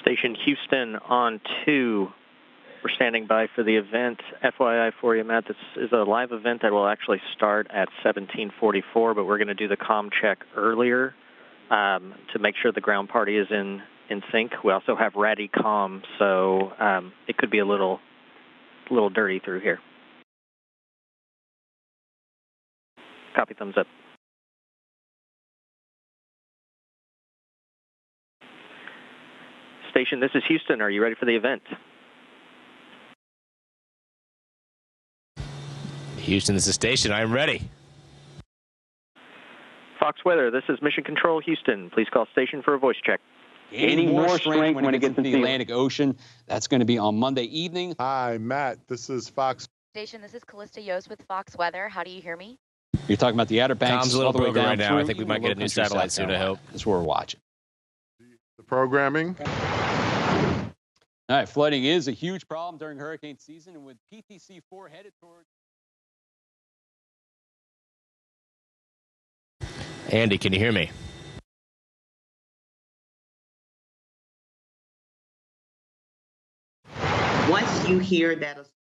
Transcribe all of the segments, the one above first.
Station Houston on 2. We're standing by for the event. FYI for you, Matt, this is a live event that will actually start at 17:44, but we're going to do the comm check earlier to make sure the ground party is in sync. We also have ratty comm, so it could be a little dirty through here. Copy, thumbs up. Station, this is Houston. Are you ready for the event? Houston, this is Station. I am ready. Fox Weather, this is Mission Control, Houston. Please call Station for a voice check. Gaining more strength when it gets into the Atlantic Ocean. That's going to be on Monday evening. Hi, Matt. This is Fox. Station, this is Callista Yost with Fox Weather. How do you hear me? You're talking about the Outer Banks. Comm's a little all the way broken down right now. through I think we might get a new satellite soon, I hope. That's what we're watching. The programming. All right, flooding is a huge problem during hurricane season, and with PTC-4 headed toward... Andy, can you hear me? Once you hear that a storm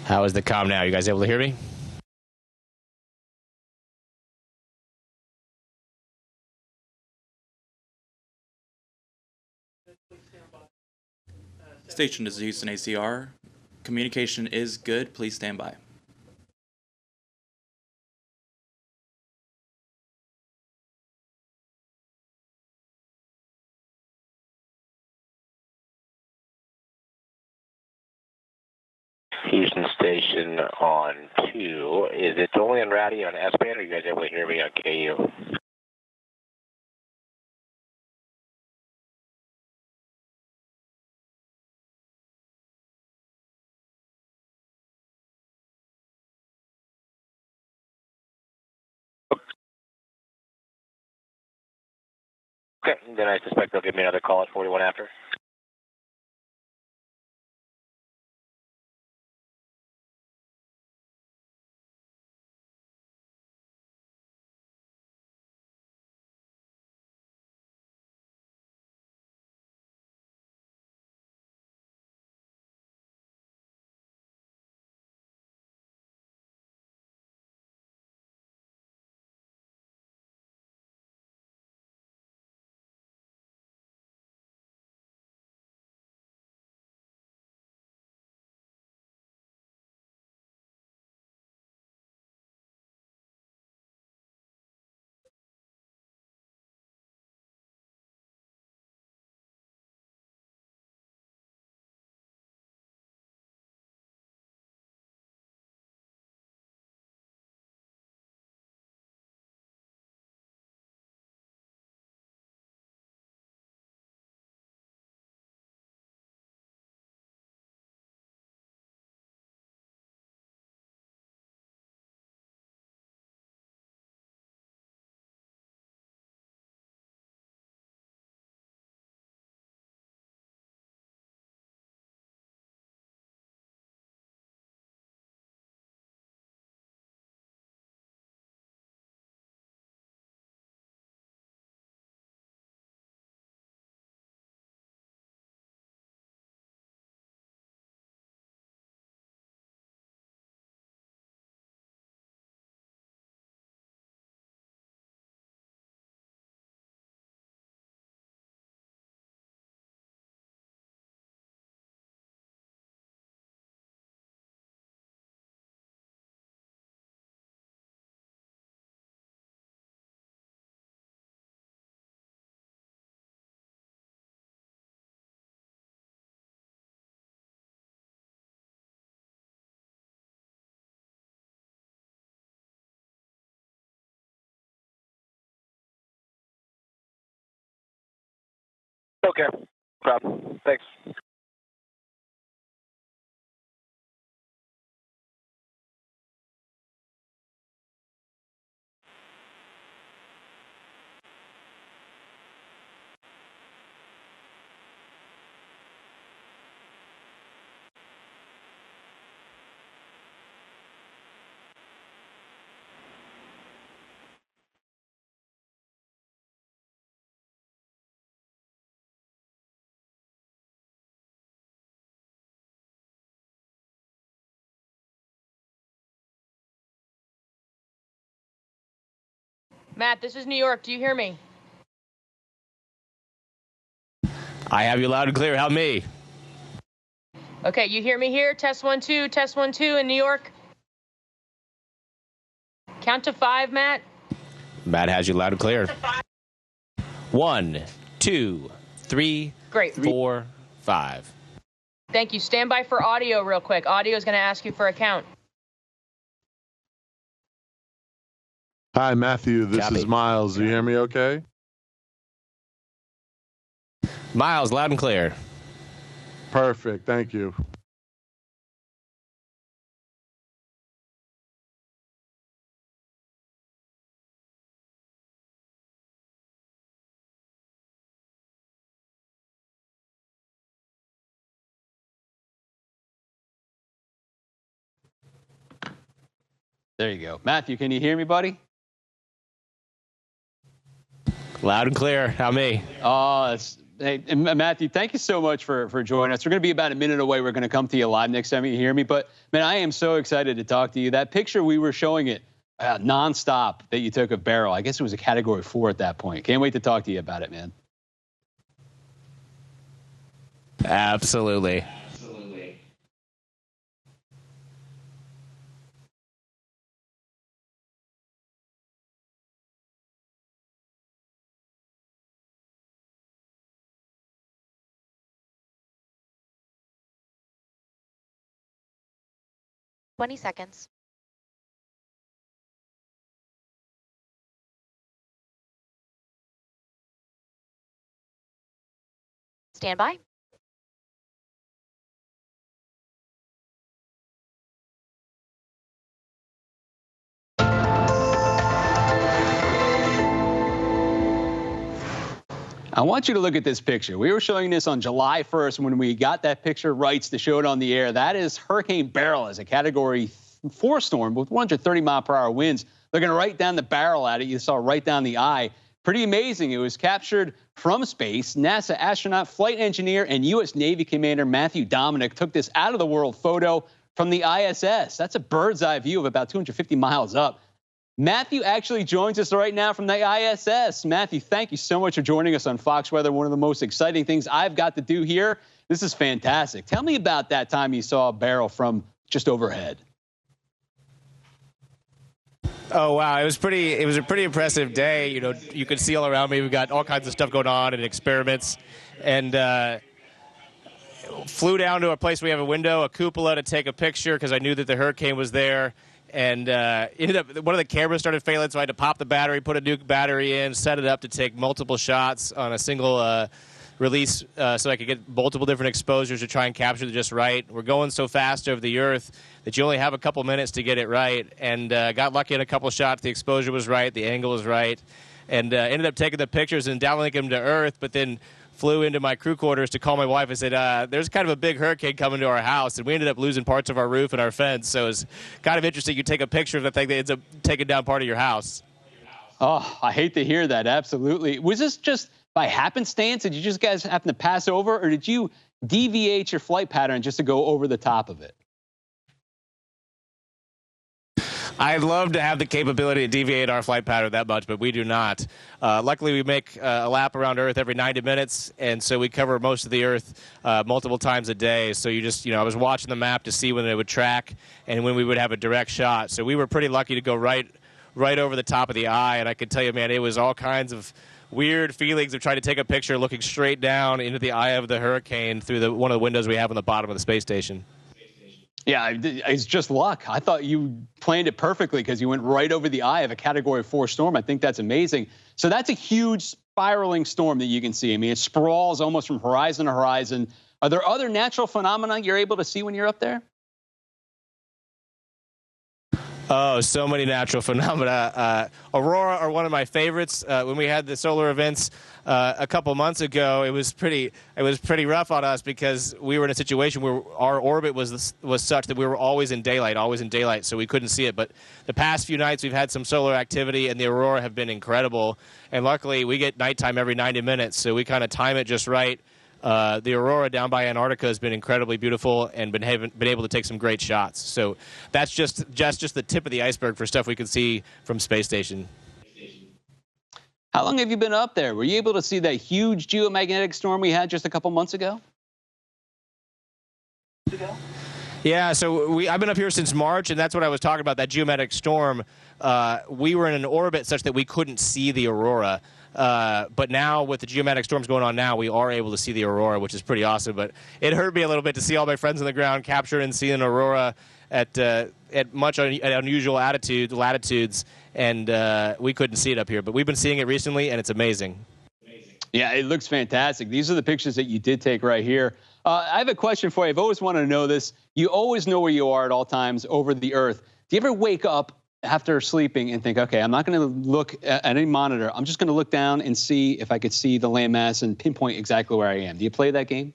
How is the comm now? You guys able to hear me? Station, this is Houston ACR. Communication is good. Please stand by. Houston Station on 2. Is it only on radio on S-band, or are you guys able to hear me on KU? Okay, then I suspect they'll give me another call at 41 after. Okay, no problem. Thanks. Matt, this is New York. Do you hear me? I have you loud and clear. Help me. Okay, you hear me here? Test 1, 2, test 1, 2 in New York. Count to 5, Matt. Matt has you loud and clear. 1, 2, 3, Great. 4, 5. Thank you. Stand by for audio real quick. Audio is going to ask you for a count. Hi, Matthew. This Copy. is Miles. Do you hear me okay? Miles, loud and clear. Perfect. Thank you. There you go. Matthew, can you hear me, buddy? Loud and clear. How me? Oh, hey, Matthew, thank you so much for joining us. We're going to be about a minute away. We're going to come to you live next time you hear me. But, man, I am so excited to talk to you. That picture we were showing it nonstop that you took of Beryl, I guess it was a Category 4 at that point. Can't wait to talk to you about it, man. Absolutely. Twenty seconds. Stand by. I want you to look at this picture. We were showing this on July 1st when we got that picture rights to show it on the air. That is Hurricane Beryl as a Category 4 storm with 130-mile-per-hour winds. Looking right down the barrel at it. You saw right down the eye. Pretty amazing. It was captured from space. NASA astronaut, flight engineer, and U.S. Navy Commander Matthew Dominick took this out-of-the-world photo from the ISS. That's a bird's-eye view of about 250 miles up. Matthew actually joins us right now from the ISS. Matthew, thank you so much for joining us on Fox Weather. One of the most exciting things I've got to do here. This is fantastic. Tell me about that time you saw Beryl from just overhead. Oh, wow. It was a pretty impressive day. You know, you could see all around me. We've got all kinds of stuff going on and experiments. And flew down to a place where we have a window, a cupola, to take a picture because I knew that the hurricane was there. And ended up, one of the cameras started failing, so I had to pop the battery, put a new battery in, set it up to take multiple shots on a single release so I could get multiple different exposures to try and capture it just right. We're going so fast over the Earth that you only have a couple minutes to get it right, and got lucky in a couple shots. The exposure was right, the angle was right, and ended up taking the pictures and downlinking them to Earth, but then flew into my crew quarters to call my wife and said, there's kind of a big hurricane coming to our house, and we ended up losing parts of our roof and our fence. So it's kind of interesting. You take a picture of the thing that ends up taking down part of your house. Oh, I hate to hear that. Absolutely. Was this just by happenstance? Did you just guys happen to pass over, or did you deviate your flight pattern just to go over the top of it? I'd love to have the capability to deviate our flight pattern that much, but we do not. Luckily, we make a lap around Earth every 90 minutes, and so we cover most of the Earth multiple times a day. So I was watching the map to see when it would track and when we would have a direct shot. So we were pretty lucky to go right over the top of the eye, and I can tell you, man, it was all kinds of weird feelings of trying to take a picture looking straight down into the eye of the hurricane through one of the windows we have on the bottom of the space station. Yeah, it's just luck. I thought you planned it perfectly because you went right over the eye of a Category 4 storm. I think that's amazing. So that's a huge spiraling storm that you can see. I mean, it sprawls almost from horizon to horizon. Are there other natural phenomena you're able to see when you're up there? Oh, so many natural phenomena. Aurora are one of my favorites. When we had the solar events a couple months ago, it was pretty rough on us because we were in a situation where our orbit was such that we were always in daylight, so we couldn't see it. But the past few nights, we've had some solar activity, and the aurora have been incredible. And luckily, we get nighttime every 90 minutes, so we kind of time it just right. The aurora down by Antarctica has been incredibly beautiful and been able to take some great shots. So that's just the tip of the iceberg for stuff we can see from space station. How long have you been up there? Were you able to see that huge geomagnetic storm we had just a couple months ago? Yeah, so I've been up here since March, and that's what I was talking about, that geomagnetic storm. We were in an orbit such that we couldn't see the aurora. But now with the geomagnetic storms going on now, we are able to see the aurora, which is pretty awesome. But it hurt me a little bit to see all my friends on the ground capture and see an aurora at unusual latitudes, and we couldn't see it up here. But we've been seeing it recently, and it's amazing. Yeah, it looks fantastic. These are the pictures that you did take right here. I have a question for you. I've always wanted to know this. You always know where you are at all times over the Earth. Do you ever wake up after sleeping and think, okay, I'm not going to look at any monitor. I'm just going to look down and see if I could see the landmass and pinpoint exactly where I am? Do you play that game?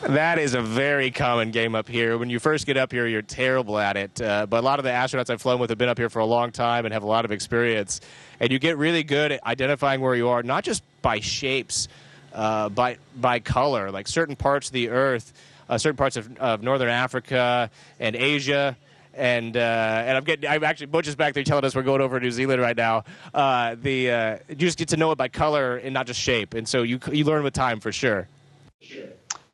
That is a very common game up here. When you first get up here, you're terrible at it. But a lot of the astronauts I've flown with have been up here for a long time and have a lot of experience. And you get really good at identifying where you are, not just by shapes, by color. Like certain parts of the Earth, certain parts of northern Africa and Asia. And I'm actually Butch is back there telling us we're going over to New Zealand right now. You just get to know it by color and not just shape. And so you learn with time for sure.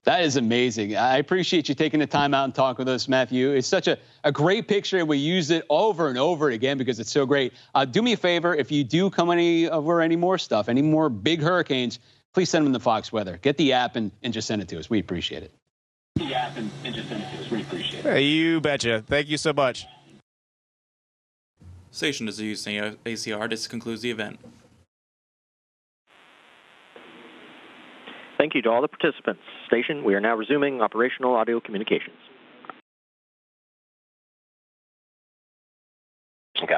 That is amazing. I appreciate you taking the time out and talking with us, Matthew. It's such a great picture, and we use it over and over again because it's so great. Do me a favor, if you do come over any more stuff, any more big hurricanes, please send them to Fox Weather. Get the app and just send it to us. We appreciate it. The app and just send it to us. We appreciate it. You betcha. Thank you so much. Station is using ACR. This concludes the event. Thank you to all the participants. Station, we are now resuming operational audio communications. Okay.